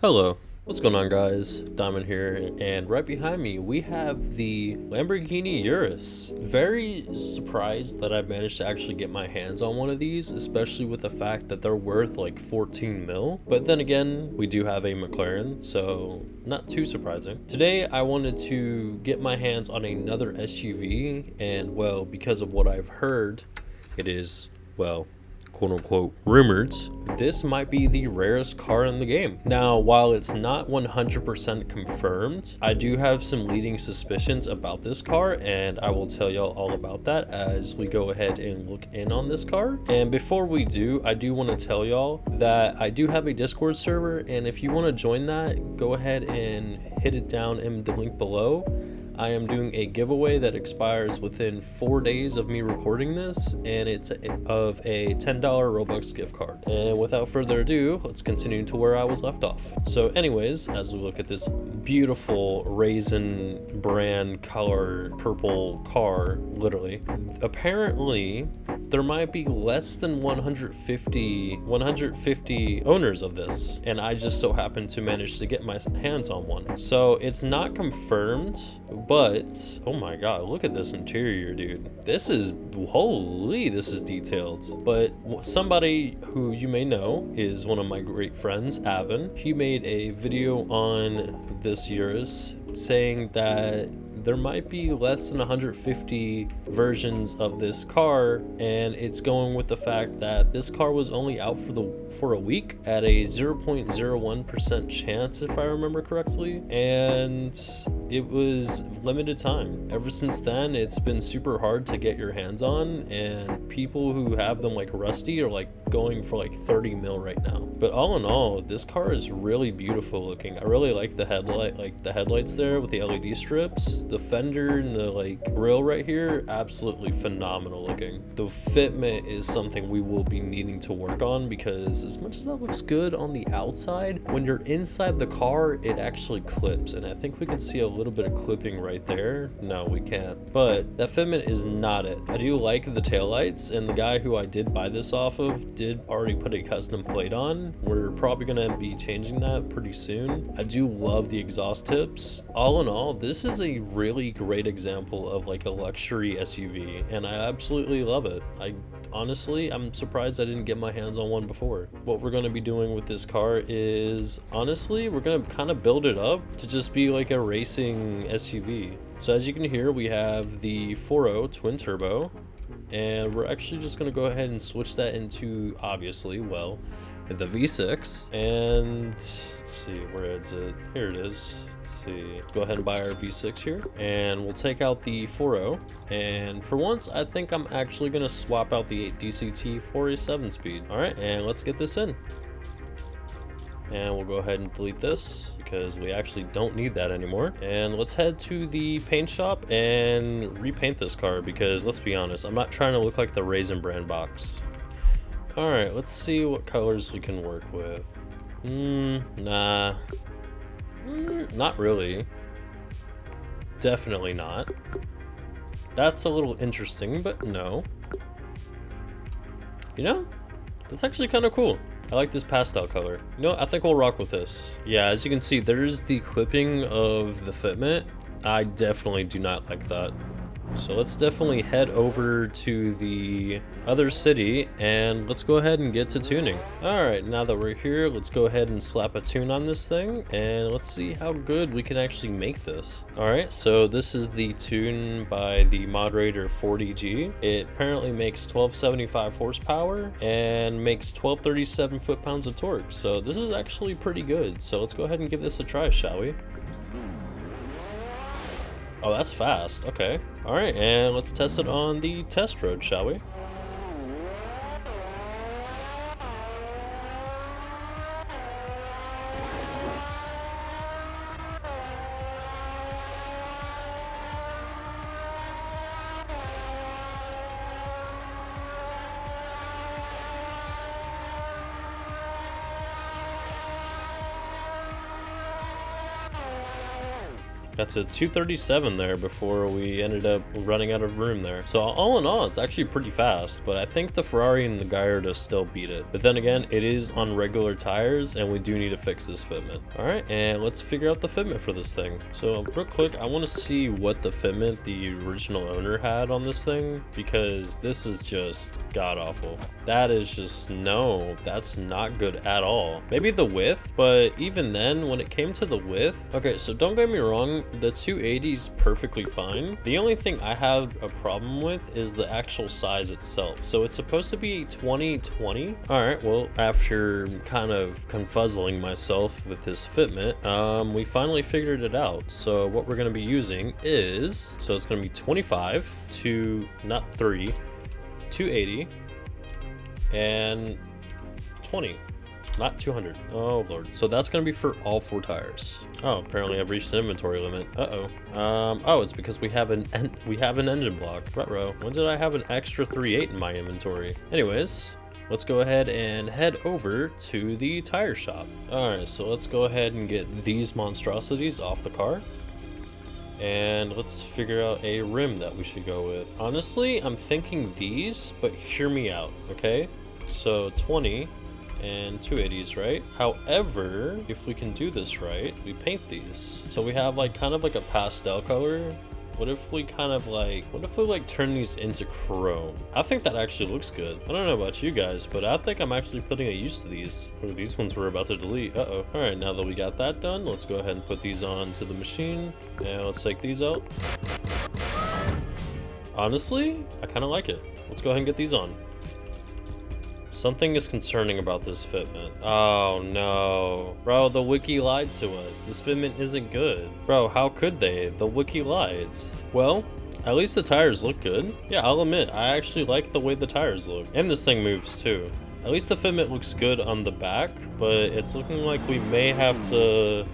Hello, what's going on guys? Diamond here, and right behind me we have the Lamborghini Urus. Very surprised that I managed to actually get my hands on one of these, especially with the fact that they're worth like 14 mil. But then again, we do have a McLaren, so not too surprising. Today I wanted to get my hands on another SUV, and well, because of what I've heard, it is, well, quote unquote rumored, this might be the rarest car in the game. Now, while it's not 100% confirmed, I do have some leading suspicions about this car, and I will tell y'all all about that as we go ahead and look in on this car. And before we do, I do want to tell y'all that I do have a Discord server, and if you want to join that, go ahead and hit it down in the link below. I am doing a giveaway that expires within 4 days of me recording this, and it's of a $10 Roblox gift card. And without further ado, let's continue to where I was left off. So anyways, as we look at this beautiful raisin brand color purple car, literally, apparently there might be less than 150 owners of this, and I just so happen to manage to get my hands on one. So it's not confirmed, but oh my god, look at this interior, dude. This is, holy, this is detailed. But somebody who you may know is one of my great friends, Avin. He made a video on this Urus saying that there might be less than 150 versions of this car, and it's going with the fact that this car was only out for a week at a 0.01% chance, if I remember correctly, and it was limited time. Ever since then, it's been super hard to get your hands on, and people who have them like Rusty are like going for like 30 mil right now. But all in all, this car is really beautiful looking. I really like the headlights there with the LED strips. The fender and the like grille right here, absolutely phenomenal looking. The fitment is something we will be needing to work on, because as much as that looks good on the outside, when you're inside the car, it actually clips, and I think we can see a little bit of clipping right there. No, we can't, but that fitment is not it. I do like the taillights, and the guy who I did buy this off of did already put a custom plate on. We're probably gonna be changing that pretty soon. I do love the exhaust tips. All in all, this is a really great example of like a luxury SUV, and I absolutely love it. Honestly, I'm surprised I didn't get my hands on one before. What we're going to be doing with this car is, honestly, we're going to kind of build it up to just be like a racing SUV. So as you can hear, we have the 4.0 twin turbo, and we're actually just going to go ahead and switch that into, obviously, well, the V6. And let's see, where is it? Here it is. Let's see, let's go ahead and buy our V6 here, and we'll take out the 4.0, and for once I think I'm actually gonna swap out the 8 DCT for a 7-speed. All right, and let's get this in, and we'll go ahead and delete this because we actually don't need that anymore. And let's head to the paint shop and repaint this car, because let's be honest, I'm not trying to look like the Raisin brand box. All right, let's see what colors we can work with. Nah. Not really. Definitely not. That's a little interesting, but no. You know, that's actually kind of cool. I like this pastel color. You know, I think we'll rock with this. Yeah, as you can see, there's the clipping of the fitment. I definitely do not like that. So let's definitely head over to the other city, and let's go ahead and get to tuning. All right, now that we're here, let's go ahead and slap a tune on this thing, and let's see how good we can actually make this. All right, so this is the tune by the Moderator 40G. It apparently makes 1275 horsepower and makes 1237 foot-pounds of torque. So this is actually pretty good. So let's go ahead and give this a try, shall we? Oh, that's fast. Okay. All right, and let's test it on the test road, shall we? Got to 237 there before we ended up running out of room there. So all in all, it's actually pretty fast, but I think the Ferrari and the Gallardo still beat it. But then again, it is on regular tires and we do need to fix this fitment. All right, and let's figure out the fitment for this thing. So real quick, I want to see what the fitment the original owner had on this thing, because this is just god awful. That is just, no, that's not good at all. Maybe the width, but even then, when it came to the width, okay, so don't get me wrong, the 280 is perfectly fine. The only thing I have a problem with is the actual size itself. So it's supposed to be 20/20. All right, well, after kind of confuzzling myself with this fitment, we finally figured it out. So what we're gonna be using is, so it's gonna be 25 to, not 3, 280, and 20. Not 200. Oh lord. So that's gonna be for all 4 tires. Oh, apparently I've reached an inventory limit. Oh, it's because we have an engine block. Ruh-roh. When did I have an extra 3.8 in my inventory? Anyways, let's go ahead and head over to the tire shop. All right, so let's go ahead and get these monstrosities off the car. And let's figure out a rim that we should go with. Honestly, I'm thinking these, but hear me out, okay? So 20 and 280s, right? However, if we can do this right, we paint these. So we have like kind of like a pastel color. What if we turn these into chrome? I think that actually looks good. I don't know about you guys, but I think I'm actually putting a use to these. Oh, these ones we're about to delete. All right, now that we got that done, let's go ahead and put these onto the machine. And let's take these out. Honestly, I kind of like it. Let's go ahead and get these on. Something is concerning about this fitment. Oh no. Bro, the wiki lied to us. This fitment isn't good. Bro, how could they? The wiki lied. Well, at least the tires look good. Yeah, I'll admit, I actually like the way the tires look. And this thing moves too. At least the fitment looks good on the back, but it's looking like we may have to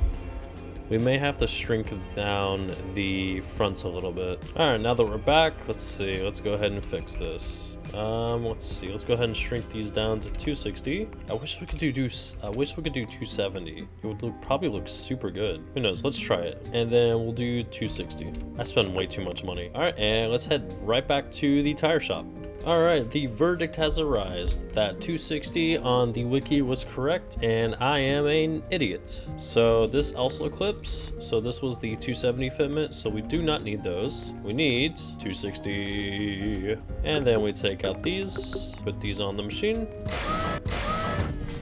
shrink down the fronts a little bit. All right, now that we're back, let's see. Let's go ahead and fix this. Let's see. Let's go ahead and shrink these down to 260. I wish we could do 270. It would probably look super good. Who knows? Let's try it. And then we'll do 260. I spend way too much money. All right, and let's head right back to the tire shop. All right, the verdict has arisen that 260 on the wiki was correct, and I am an idiot. So this also clips. So this was the 270 fitment, so we do not need those. We need 260. And then we take out these, put these on the machine,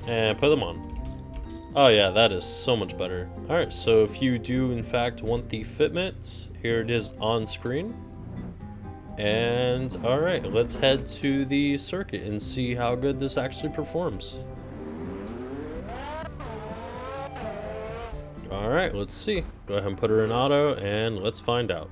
and put them on. Oh yeah, that is so much better. All right, so if you do in fact want the fitment, here it is on screen. And all right, let's head to the circuit and see how good this actually performs. All right, let's see. Go ahead and put her in auto and let's find out.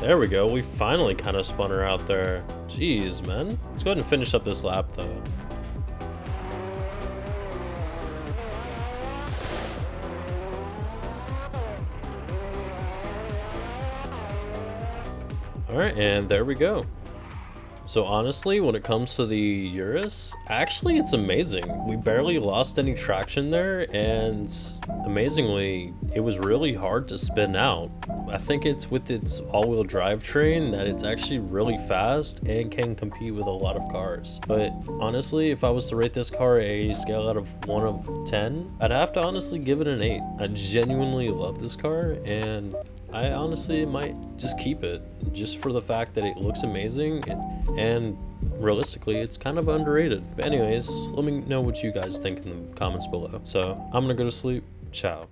There we go. We finally kind of spun her out there. Jeez, man. Let's go ahead and finish up this lap, though. All right, and there we go. So honestly, when it comes to the Urus, actually it's amazing. We barely lost any traction there, and amazingly, it was really hard to spin out. I think it's with its all-wheel drive train that it's actually really fast and can compete with a lot of cars. But honestly, if I was to rate this car a scale out of 1 of 10, I'd have to honestly give it an 8. I genuinely love this car, and I honestly might just keep it just for the fact that it looks amazing and realistically, it's kind of underrated. But anyways, let me know what you guys think in the comments below. So I'm gonna go to sleep. Ciao.